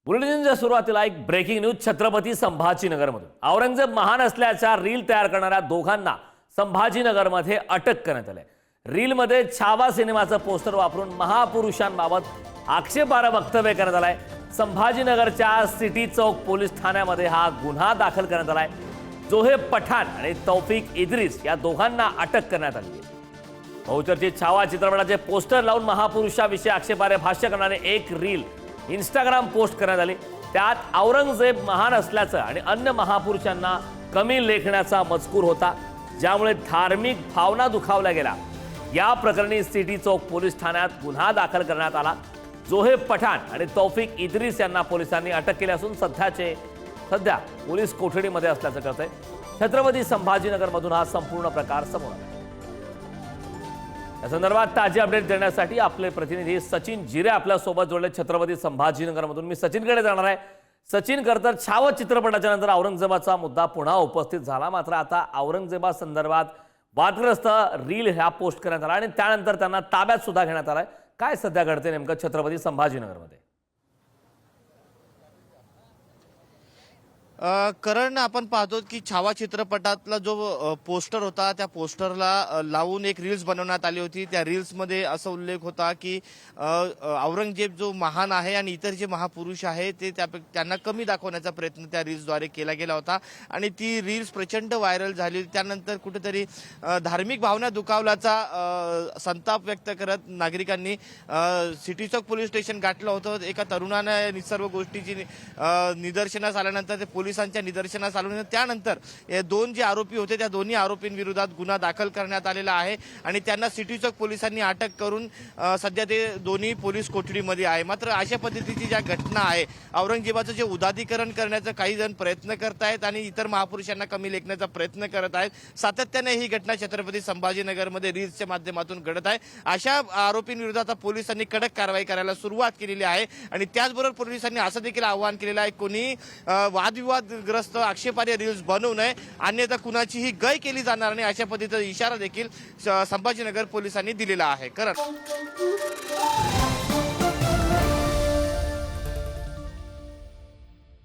बुलेटिनच्या सुरुवातीला एक breaking news Chhatrapati संभाजीनगरमधून Aurangzeb महान असल्याच्या रील तयार करणाऱ्या दोघांना संभाजीनगरमध्ये अटक करण्यात आली। रीलमध्ये छावा सिनेमाचं पोस्टर वापरून महापुरुषांबाबत आक्षेपार्ह वक्तव्य करण्यात आलंय। संभाजीनगरच्या सिटी चौक पोलीस ठाण्यामध्ये हा गुन्हा दाखल करण्यात आलाय। जोहेब पठाण आणि तौफिक इद्रिस या दोघांना अटक करण्यात आली आहे। बहुचर्चित छावा चित्रपटाचे पोस्टर लावून महापुरुषाविषयी आक्षेपार्ह भाष्य करणारे एक रील इंस्टाग्राम पोस्ट करण्यात आली। त्यात औरंगजेब महान असल्याचं आणि अन्य महापुरुषांना कमी लेखण्याचा मजकूर होता, ज्यामुळे धार्मिक भावना दुखावल्या गेल्या। या प्रकरणी सिटी चौक पोलीस ठाण्यात गुन्हा दाखल करण्यात आला। जोहेब पठाण आणि तौफिक इद्रिस यांना पोलिसांनी अटक केली असून सध्या पोलीस कोठडीमध्ये असल्याचं कळतंय। छत्रपती संभाजीनगरमधून हा संपूर्ण प्रकार समोर आला। या संदर्भात ताजी अपडेट देण्यासाठी आपले प्रतिनिधी सचिन जिरे आपल्या सोबत जोडले छत्रपती संभाजीनगरमधून। मी सचिनकडे जाणार आहे। सचिन, खरं छावा चित्रपटाच्या नंतर औरंगजेबाचा मुद्दा पुन्हा उपस्थित झाला, मात्र आता औरंगजेबा संदर्भात वादग्रस्त रील ह्या पोस्ट करण्यात आला आणि त्यानंतर त्यांना ताब्यात सुद्धा घेण्यात आलाय। काय सध्या घडते नेमकं छत्रपती संभाजीनगरमध्ये? करण, आपण पाहतो की छावा चित्रपटातला जो पोस्टर होता त्या पोस्टरला लावून एक रील्स बनवण्यात आली होती। त्या रील्समध्ये असा उल्लेख होता की औरंगजेब जो महान आहे आणि इतर जे महापुरुष आहे ते त्यांना कमी दाखवण्याचा प्रयत्न त्या रील्सद्वारे केला गेला होता आणि ती रील्स प्रचंड व्हायरल झाली। त्यानंतर कुठेतरी धार्मिक भावना दुखावल्याचा संताप व्यक्त करत नागरिकांनी सिटी चौक पोलीस स्टेशन गाठलं होतं। एका तरुणाने सर्व गोष्टीची निदर्शनास आल्यानंतर ते पोलिसांच्या निदर्शनास आलं। त्यानंतर हे दोन जे आरोपी होते त्या दोन्ही आरोपींविरोधात गुन्हा दाखल करण्यात आलेला आहे आणि त्यांना सिटी चौक पोलिसांनी अटक करून सध्या ते दोन्ही पोलीस कोठडीमध्ये आहे। मात्र अशा पद्धतीची ज्या घटना आहे, औरंगजेबाचं जे उदारीकरण करण्याचा काही जण प्रयत्न करत आहेत आणि इतर महापुरुषांना कमी लेखण्याचा प्रयत्न करत आहेत। सातत्याने ही घटना छत्रपती संभाजीनगरमध्ये रील्सच्या माध्यमातून घडत आहे। अशा आरोपींविरोधात पोलिसांनी कडक कारवाई करायला सुरुवात केलेली आहे आणि त्याचबरोबर पोलिसांनी असं देखील आवाहन केलेलं आहे, कोणी वादविवादग्रस्त आक्षेपार्ह रील्स बनवू नये, अन्यथा कुणाचीही गय केली जाणार नाही, अशा पद्धतीचा इशारा देखील संभाजीनगर पोलिसांनी दिलेला आहे। करण।